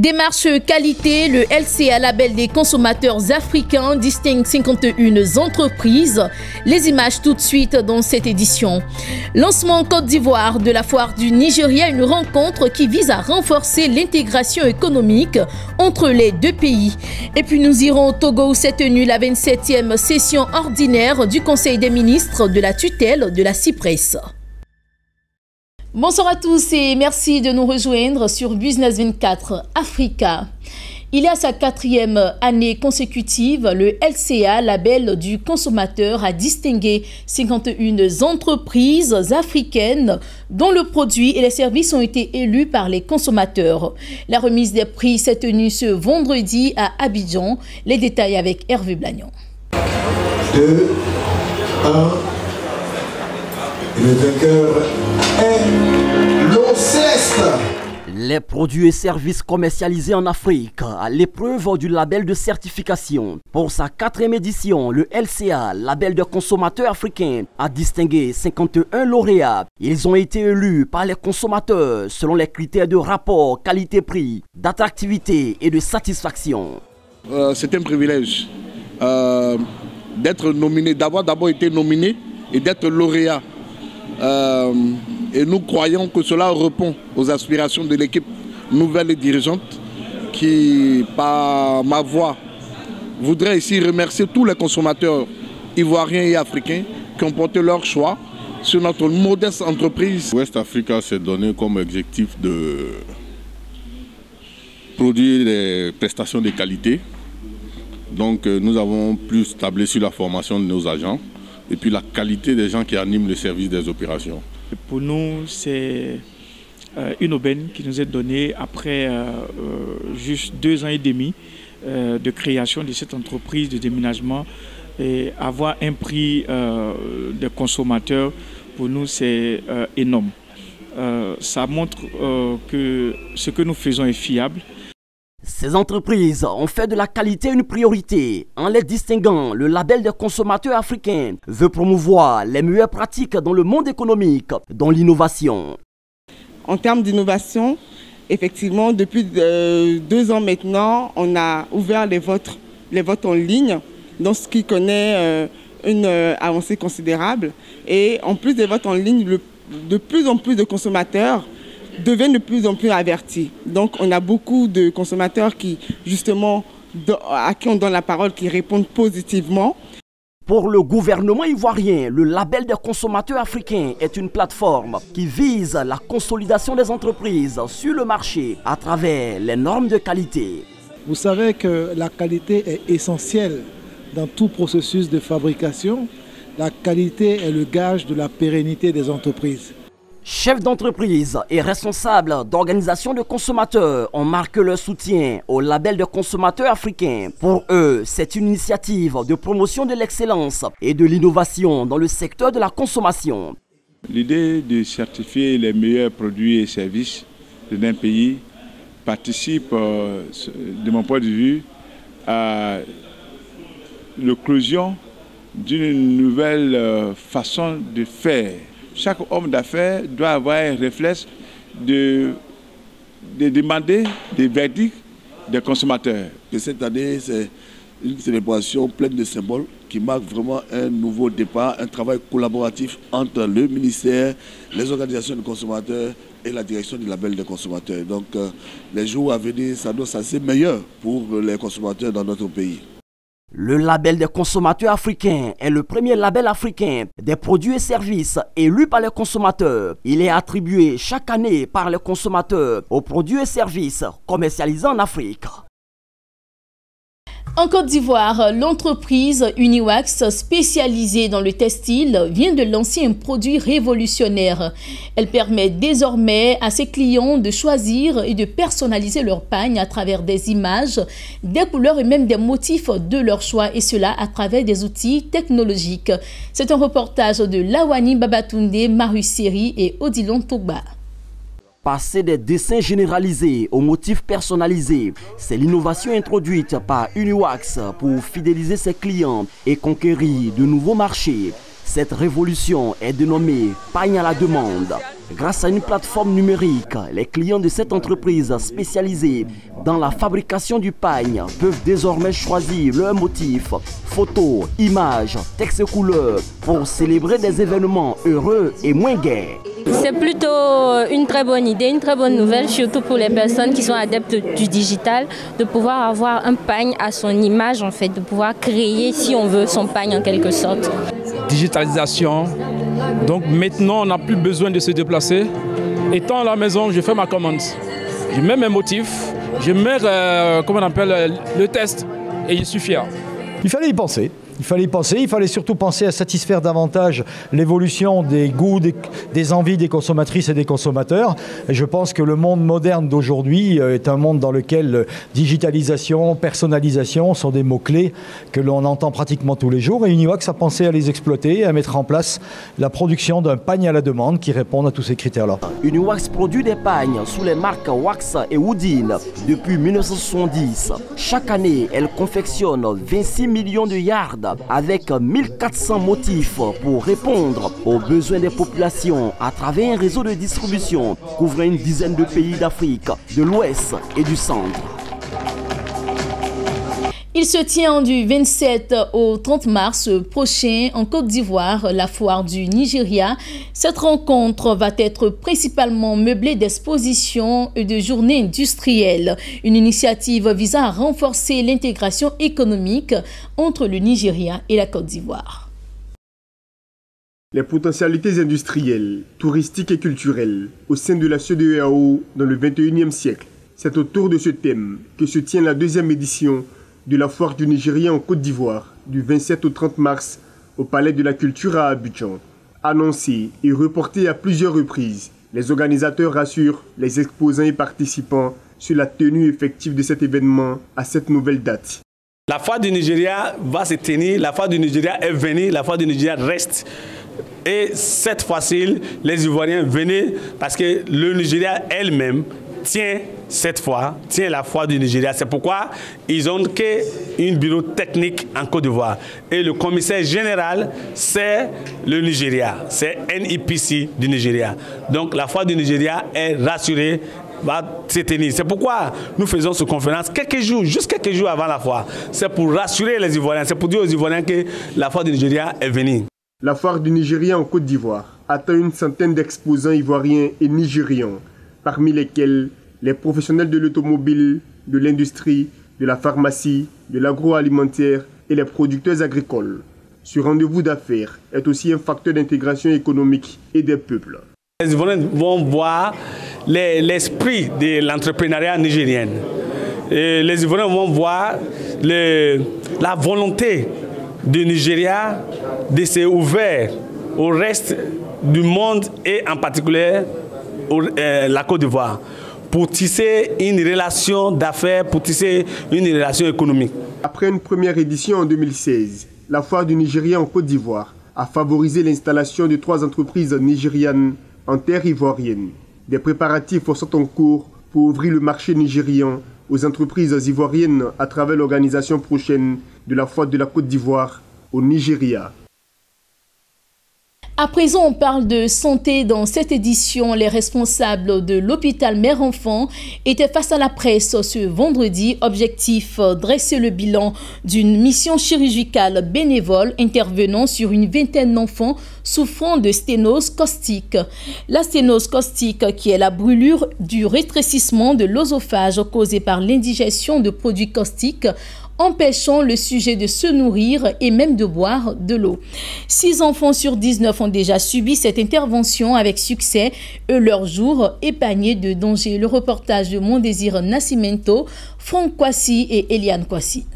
Démarche qualité, le LCA label des consommateurs africains distingue 51 entreprises. Les images tout de suite dans cette édition. Lancement en Côte d'Ivoire de la foire du Nigeria, une rencontre qui vise à renforcer l'intégration économique entre les deux pays. Et puis nous irons au Togo où s'est tenue la 27e session ordinaire du Conseil des ministres de la tutelle de la CIPRES. Bonsoir à tous et merci de nous rejoindre sur Business 24 Africa. Il est à sa 4e année consécutive, le LCA, label du consommateur, a distingué 51 entreprises africaines dont le produit et les services ont été élus par les consommateurs. La remise des prix s'est tenue ce vendredi à Abidjan. Les détails avec Hervé Blagnon. 2, 1, le vainqueur est l'eau céleste. Les produits et services commercialisés en Afrique à l'épreuve du label de certification. Pour sa 4e édition, le LCA, label de consommateurs africains, a distingué 51 lauréats. Ils ont été élus par les consommateurs selon les critères de rapport qualité-prix, d'attractivité et de satisfaction. C'est un privilège d'être nominé, d'avoir d'abord été nominé et d'être lauréat. Et nous croyons que cela répond aux aspirations de l'équipe nouvelle et dirigeante qui, par ma voix, voudrait ici remercier tous les consommateurs ivoiriens et africains qui ont porté leur choix sur notre modeste entreprise. West Africa s'est donné comme objectif de produire des prestations de qualité. Donc nous avons plus tablé sur la formation de nos agents et puis la qualité des gens qui animent le service des opérations. Pour nous, c'est une aubaine qui nous est donnée après juste 2 ans et demi de création de cette entreprise de déménagement. Et avoir un prix des consommateurs, pour nous, c'est énorme. Ça montre que ce que nous faisons est fiable. Ces entreprises ont fait de la qualité une priorité. En les distinguant, le label des consommateurs africains veut promouvoir les meilleures pratiques dans le monde économique, dont l'innovation. En termes d'innovation, effectivement, depuis 2 ans maintenant, on a ouvert les votes en ligne, dans ce qui connaît une avancée considérable. Et en plus des votes en ligne, de plus en plus de consommateurs deviennent de plus en plus avertis. Donc on a beaucoup de consommateurs qui, justement, à qui on donne la parole, qui répondent positivement. Pour le gouvernement ivoirien, le label des consommateurs africains est une plateforme qui vise la consolidation des entreprises sur le marché à travers les normes de qualité. Vous savez que la qualité est essentielle dans tout processus de fabrication. La qualité est le gage de la pérennité des entreprises. Chefs d'entreprise et responsables d'organisations de consommateurs ont marqué leur soutien au label de consommateurs africains. Pour eux, c'est une initiative de promotion de l'excellence et de l'innovation dans le secteur de la consommation. L'idée de certifier les meilleurs produits et services d'un pays participe, de mon point de vue, à l'éclosion d'une nouvelle façon de faire. Chaque homme d'affaires doit avoir un réflexe de demander des verdicts des consommateurs. Et cette année, c'est une célébration pleine de symboles qui marque vraiment un nouveau départ, un travail collaboratif entre le ministère, les organisations de consommateurs et la direction du label des consommateurs. Donc les jours à venir s'annoncent assez meilleurs pour les consommateurs dans notre pays. Le label des consommateurs africains est le premier label africain des produits et services élus par les consommateurs. Il est attribué chaque année par les consommateurs aux produits et services commercialisés en Afrique. En Côte d'Ivoire, l'entreprise Uniwax, spécialisée dans le textile, vient de lancer un produit révolutionnaire. Elle permet désormais à ses clients de choisir et de personnaliser leur pagne à travers des images, des couleurs et même des motifs de leur choix, et cela à travers des outils technologiques. C'est un reportage de Lawani Babatunde, Marus Seri et Odilon Togba. Passer des dessins généralisés aux motifs personnalisés, c'est l'innovation introduite par Uniwax pour fidéliser ses clients et conquérir de nouveaux marchés. Cette révolution est dénommée Pagne à la demande. Grâce à une plateforme numérique, les clients de cette entreprise spécialisée dans la fabrication du pagne peuvent désormais choisir leur motif, photos, images, textes et couleurs pour célébrer des événements heureux et moins gais. C'est plutôt une très bonne idée, une très bonne nouvelle, surtout pour les personnes qui sont adeptes du digital, de pouvoir avoir un pagne à son image, en fait, de pouvoir créer, si on veut, son pagne en quelque sorte. Digitalisation, donc maintenant on n'a plus besoin de se déplacer. Étant à la maison, je fais ma commande, je mets mes motifs, je mets le test et je suis fier. Il fallait y penser. Il fallait surtout penser à satisfaire davantage l'évolution des goûts, des envies des consommatrices et des consommateurs. Et je pense que le monde moderne d'aujourd'hui est un monde dans lequel digitalisation, personnalisation sont des mots-clés que l'on entend pratiquement tous les jours. Et Uniwax a pensé à les exploiter et à mettre en place la production d'un pagne à la demande qui réponde à tous ces critères-là. Uniwax produit des pagnes sous les marques Wax et Woodin depuis 1970. Chaque année, elle confectionne 26 millions de yards avec 1400 motifs pour répondre aux besoins des populations à travers un réseau de distribution couvrant une dizaine de pays d'Afrique, de l'Ouest et du Centre. Il se tient du 27 au 30 mars prochain en Côte d'Ivoire, la foire du Nigeria. Cette rencontre va être principalement meublée d'expositions et de journées industrielles. Une initiative visant à renforcer l'intégration économique entre le Nigeria et la Côte d'Ivoire. Les potentialités industrielles, touristiques et culturelles au sein de la CEDEAO dans le 21e siècle. C'est autour de ce thème que se tient la deuxième édition de la foire du Nigeria en Côte d'Ivoire, du 27 au 30 mars, au Palais de la Culture à Abidjan. Annoncé et reporté à plusieurs reprises, les organisateurs rassurent les exposants et participants sur la tenue effective de cet événement à cette nouvelle date. La foire du Nigeria va se tenir, la foire du Nigeria est venue, la foire du Nigeria reste. Et cette fois-ci, les Ivoiriens venaient parce que le Nigeria elle-même tient la foire du Nigeria. C'est pourquoi ils ont créé un bureau technique en Côte d'Ivoire. Et le commissaire général, c'est le Nigeria. C'est NIPC du Nigeria. Donc la foire du Nigeria est rassurée, va se tenir. C'est pourquoi nous faisons cette conférence juste quelques jours avant la foire. C'est pour rassurer les Ivoiriens. C'est pour dire aux Ivoiriens que la foire du Nigeria est venue. La foire du Nigeria en Côte d'Ivoire atteint une centaine d'exposants ivoiriens et nigérians, parmi lesquels les professionnels de l'automobile, de l'industrie, de la pharmacie, de l'agroalimentaire et les producteurs agricoles. Ce rendez-vous d'affaires est aussi un facteur d'intégration économique et des peuples. Les Ivoiriens vont voir l'esprit de l'entrepreneuriat nigérien. Et les Ivoiriens vont voir la volonté du Nigeria de s'ouvrir au reste du monde et en particulier la Côte d'Ivoire pour tisser une relation d'affaires, pour tisser une relation économique. Après une première édition en 2016, la foire du Nigeria en Côte d'Ivoire a favorisé l'installation de 3 entreprises nigérianes en terre ivoirienne. Des préparatifs sont en cours pour ouvrir le marché nigérian aux entreprises ivoiriennes à travers l'organisation prochaine de la foire de la Côte d'Ivoire au Nigeria. À présent, on parle de santé. Dans cette édition, les responsables de l'hôpital Mère-Enfant étaient face à la presse ce vendredi. Objectif, dresser le bilan d'une mission chirurgicale bénévole intervenant sur une vingtaine d'enfants souffrant de sténose caustique. La sténose caustique, qui est la brûlure du rétrécissement de l'œsophage causée par l'indigestion de produits caustiques, empêchant le sujet de se nourrir et même de boire de l'eau. 6 enfants sur 19 ont déjà subi cette intervention avec succès et leur jour épargné de danger. Le reportage de Mondésir Nascimento, Franck Kwasi et Eliane Kwasi.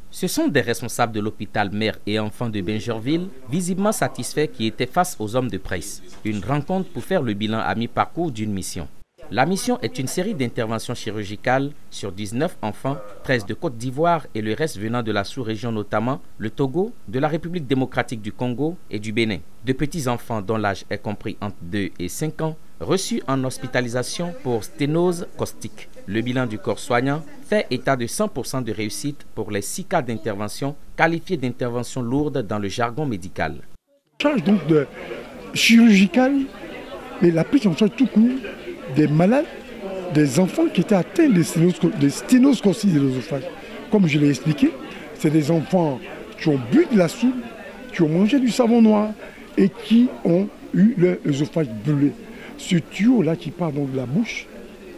Ce sont des responsables de l'hôpital Mère et Enfants de Bingerville, visiblement satisfaits, qui étaient face aux hommes de presse. Une rencontre pour faire le bilan à mi-parcours d'une mission. La mission est une série d'interventions chirurgicales sur 19 enfants, 13 de Côte d'Ivoire et le reste venant de la sous-région, notamment le Togo, de la République démocratique du Congo et du Bénin. De petits enfants dont l'âge est compris entre 2 et 5 ans reçu en hospitalisation pour sténose caustique. Le bilan du corps soignant fait état de 100% de réussite pour les 6 cas d'intervention qualifiés d'intervention lourde dans le jargon médical. Charge donc de chirurgicale, mais la prise en charge tout court des malades, des enfants qui étaient atteints de sténose caustique de l'œsophage. Comme je l'ai expliqué, c'est des enfants qui ont bu de la soupe, qui ont mangé du savon noir et qui ont eu leur œsophage brûlé. Ce tuyau-là qui part donc de la bouche,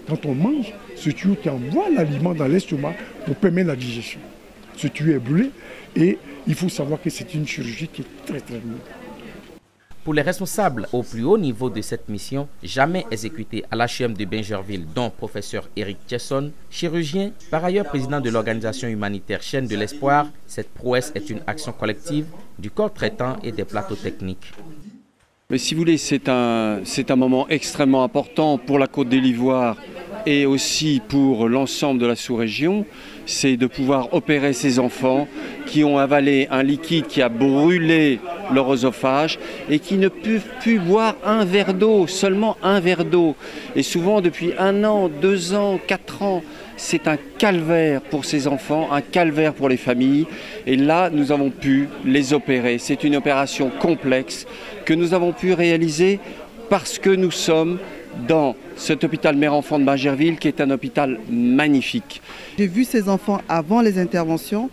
quand on mange, ce tuyau qui envoie l'aliment dans l'estomac pour permettre la digestion. Ce tuyau est brûlé et il faut savoir que c'est une chirurgie qui est très très lourde. Pour les responsables au plus haut niveau de cette mission, jamais exécutée à l'HUM de Bingerville, dont professeur Eric Chesson, chirurgien, par ailleurs président de l'organisation humanitaire Chaîne de l'Espoir, cette prouesse est une action collective du corps traitant et des plateaux techniques. Mais si vous voulez, c'est un moment extrêmement important pour la Côte d'Ivoire et aussi pour l'ensemble de la sous-région, c'est de pouvoir opérer ces enfants qui ont avalé un liquide qui a brûlé leur œsophage et qui ne peuvent plus boire un verre d'eau, seulement un verre d'eau. Et souvent depuis 1 an, 2 ans, 4 ans, c'est un calvaire pour ces enfants, un calvaire pour les familles. Et là, nous avons pu les opérer. C'est une opération complexe que nous avons pu réaliser parce que nous sommes dans cet hôpital mère-enfant de Bingerville qui est un hôpital magnifique. J'ai vu ces enfants avant les interventions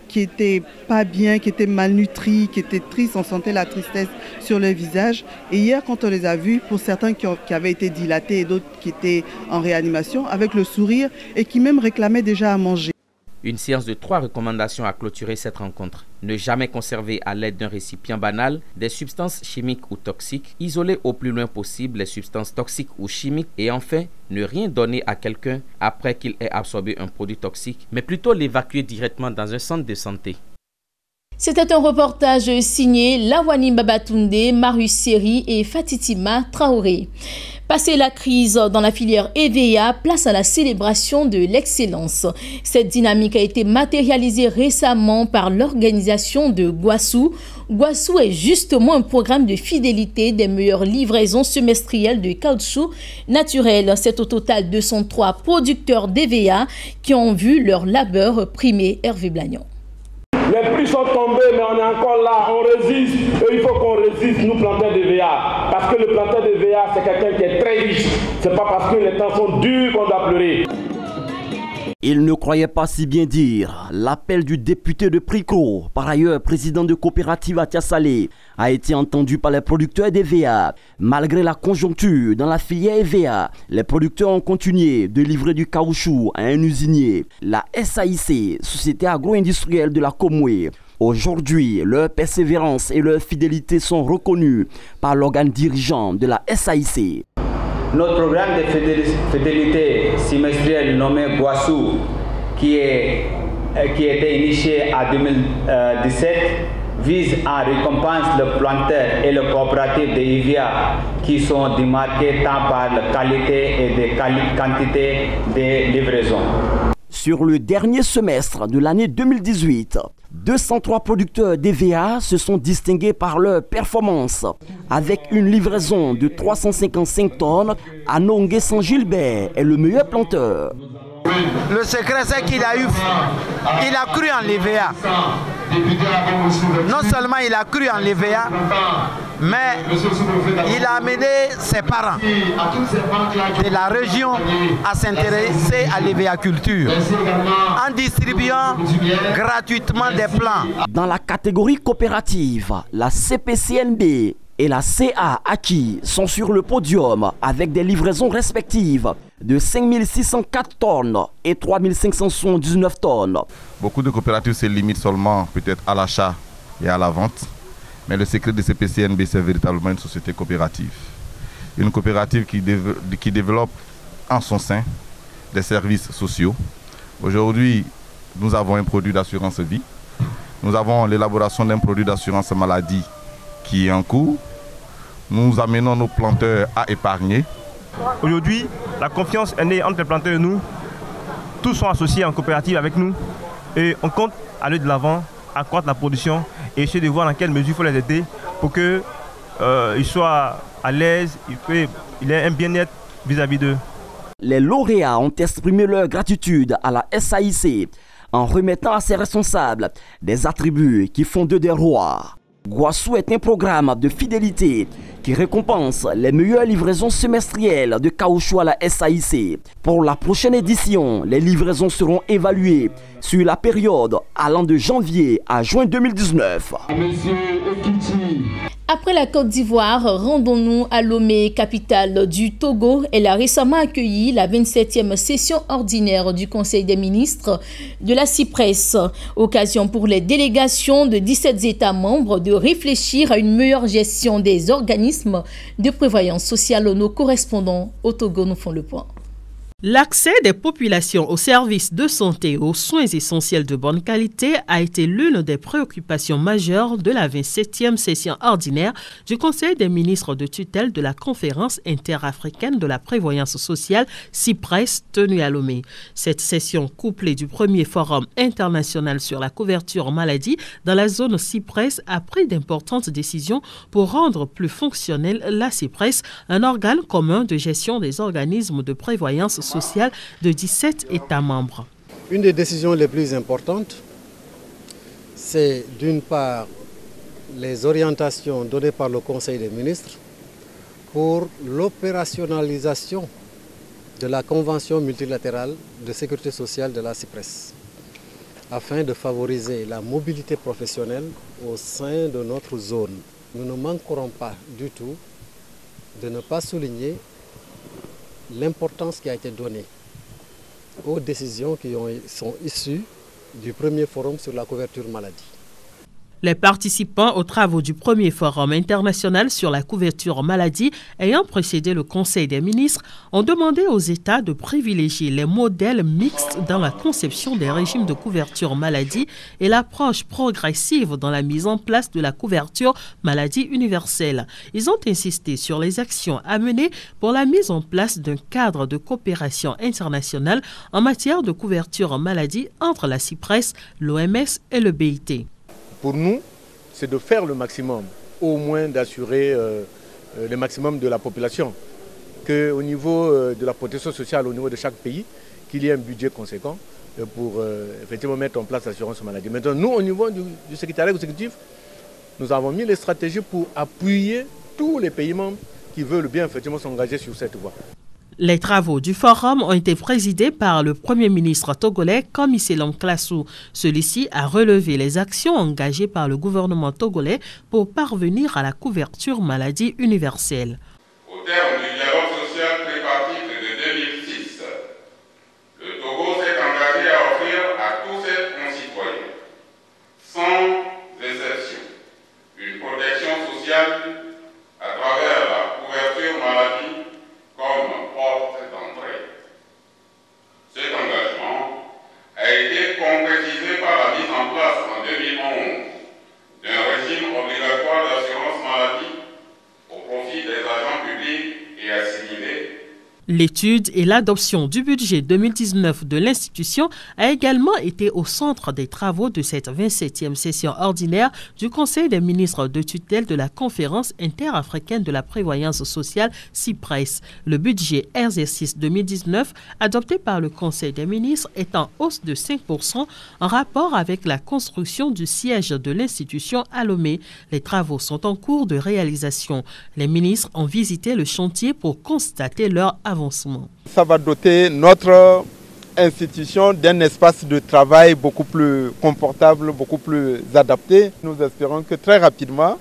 qui n'étaient pas bien, qui étaient malnutris, qui étaient tristes, on sentait la tristesse sur leur visage. Et hier, quand on les a vus, pour certains qui avaient été dilatés et d'autres qui étaient en réanimation, avec le sourire et qui même réclamaient déjà à manger. Une séance de 3 recommandations a clôturé cette rencontre. Ne jamais conserver à l'aide d'un récipient banal des substances chimiques ou toxiques, isoler au plus loin possible les substances toxiques ou chimiques et enfin, ne rien donner à quelqu'un après qu'il ait absorbé un produit toxique, mais plutôt l'évacuer directement dans un centre de santé. C'était un reportage signé Lawani Babatunde, Marius Seri et Fatitima Traoré. Passé la crise dans la filière EVA, place à la célébration de l'excellence. Cette dynamique a été matérialisée récemment par l'organisation de Guassou. Guassou est justement un programme de fidélité des meilleures livraisons semestrielles de caoutchouc naturel. C'est au total 203 producteurs d'EVA qui ont vu leur labeur primé. Hervé Blagnon. Les prix sont tombés, mais on est encore là, on résiste. Et il faut qu'on résiste, nous, planteurs de VA. Parce que le planteur de VA, c'est quelqu'un qui est très riche. C'est pas parce que les temps sont durs qu'on doit pleurer. Il ne croyait pas si bien dire. L'appel du député de Pricro, par ailleurs président de coopérative à Tiasalé, a été entendu par les producteurs d'EVA. Malgré la conjoncture dans la filière EVA, les producteurs ont continué de livrer du caoutchouc à un usinier, la SAIC, Société agro-industrielle de la Comoué. Aujourd'hui, leur persévérance et leur fidélité sont reconnus par l'organe dirigeant de la SAIC. Notre programme de fidélité semestrielle nommé Guassou, qui était initié en 2017, vise à récompenser le planteur et le coopératif de IVIA qui sont démarqués tant par la qualité et la quantité des livraisons. Sur le dernier semestre de l'année 2018, 203 producteurs d'EVA se sont distingués par leur performance avec une livraison de 355 tonnes. Anongue Saint-Gilbert est le meilleur planteur. Le secret, c'est qu'il a cru en l'EVA. Non seulement il a cru en l'EVA, mais il a amené ses parents de la région à s'intéresser à l'EVA-culture en distribuant gratuitement des plants. Dans la catégorie coopérative, la CPCNB et la CA Acquis sont sur le podium avec des livraisons respectives de 5 604 tonnes et 3 579 tonnes. Beaucoup de coopératives se limitent seulement peut-être à l'achat et à la vente, mais le secret de CPCNB, c'est véritablement une société coopérative. Une coopérative qui développe en son sein des services sociaux. Aujourd'hui, nous avons un produit d'assurance vie. Nous avons l'élaboration d'un produit d'assurance maladie qui est en cours. Nous amenons nos planteurs à épargner. Aujourd'hui, la confiance est née entre les planteurs et nous. Tous sont associés en coopérative avec nous et on compte aller de l'avant, accroître la production et essayer de voir dans quelle mesure il faut les aider pour que ils soient à l'aise, il ait un bien-être vis-à-vis d'eux. Les lauréats ont exprimé leur gratitude à la SAIC en remettant à ses responsables des attributs qui font d'eux des rois. Guassou est un programme de fidélité qui récompense les meilleures livraisons semestrielles de caoutchouc à la SAIC. Pour la prochaine édition, les livraisons seront évaluées sur la période allant de janvier à juin 2019. Après la Côte d'Ivoire, rendons-nous à Lomé, capitale du Togo. Elle a récemment accueilli la 27e session ordinaire du Conseil des ministres de la CIPRES. Occasion pour les délégations de 17 États membres de réfléchir à une meilleure gestion des organismes de prévoyance sociale. Nos correspondants au Togo nous font le point. L'accès des populations aux services de santé et aux soins essentiels de bonne qualité a été l'une des préoccupations majeures de la 27e session ordinaire du Conseil des ministres de tutelle de la Conférence interafricaine de la prévoyance sociale CIPRES tenue à Lomé. Cette session, couplée du premier forum international sur la couverture maladie dans la zone CIPRES, a pris d'importantes décisions pour rendre plus fonctionnelle la CIPRES, un organe commun de gestion des organismes de prévoyance sociale de 17 États membres. Une des décisions les plus importantes, c'est d'une part les orientations données par le Conseil des ministres pour l'opérationnalisation de la Convention multilatérale de sécurité sociale de la CIPRES, afin de favoriser la mobilité professionnelle au sein de notre zone. Nous ne manquerons pas du tout de ne pas souligner l'importance qui a été donnée aux décisions qui sont issues du premier forum sur la couverture maladie. Les participants aux travaux du premier forum international sur la couverture maladie ayant précédé le Conseil des ministres ont demandé aux États de privilégier les modèles mixtes dans la conception des régimes de couverture maladie et l'approche progressive dans la mise en place de la couverture maladie universelle. Ils ont insisté sur les actions à mener pour la mise en place d'un cadre de coopération internationale en matière de couverture maladie entre la CIPRES, l'OMS et le BIT. Pour nous, c'est de faire le maximum, au moins d'assurer le maximum de la population. Qu'au niveau de la protection sociale, au niveau de chaque pays, qu'il y ait un budget conséquent pour effectivement mettre en place l'assurance maladie. Maintenant, nous, au niveau du secrétariat exécutif, nous avons mis les stratégies pour appuyer tous les pays membres qui veulent bien effectivement s'engager sur cette voie. Les travaux du forum ont été présidés par le Premier ministre togolais Komiselan Klassou. Celui-ci a relevé les actions engagées par le gouvernement togolais pour parvenir à la couverture maladie universelle. Au terme du dialogue social tripartite de 2006, le Togo s'est engagé à offrir à tous ses concitoyens, sans exception, une protection sociale à travers la couverture maladie comme porte d'entrée. Cet engagement a été concrétisé par la mise en place en 2011 d'un régime obligatoire d'assurance maladie au profit des agents publics et assimilés. L'étude et l'adoption du budget 2019 de l'institution a également été au centre des travaux de cette 27e session ordinaire du Conseil des ministres de tutelle de la Conférence interafricaine de la prévoyance sociale CIPRES. Le budget exercice 2019 adopté par le Conseil des ministres est en hausse de 5% en rapport avec la construction du siège de l'institution à Lomé. Les travaux sont en cours de réalisation. Les ministres ont visité le chantier pour constater leur avancement. Ça va doter notre institution d'un espace de travail beaucoup plus confortable, beaucoup plus adapté. Nous espérons que très rapidement,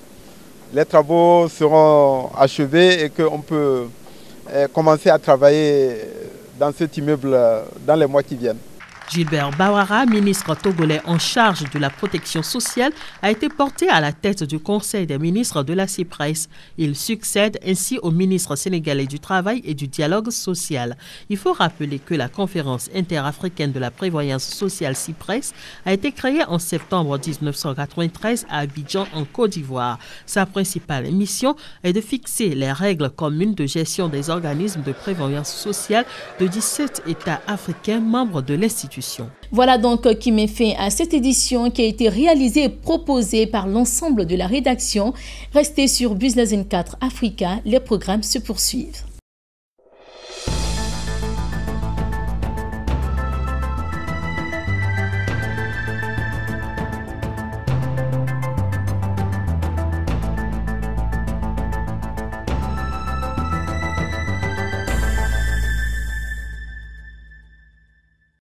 les travaux seront achevés et qu'on peut commencer à travailler dans cet immeuble dans les mois qui viennent. Gilbert Bawara, ministre togolais en charge de la protection sociale, a été porté à la tête du Conseil des ministres de la CIPRES. Il succède ainsi au ministre sénégalais du Travail et du Dialogue social. Il faut rappeler que la Conférence interafricaine de la prévoyance sociale CIPRES a été créée en septembre 1993 à Abidjan, en Côte d'Ivoire. Sa principale mission est de fixer les règles communes de gestion des organismes de prévoyance sociale de 17 États africains membres de l'institution. institutions. Voilà donc qui met fin à cette édition qui a été réalisée et proposée par l'ensemble de la rédaction. Restez sur Business 24 Africa, les programmes se poursuivent.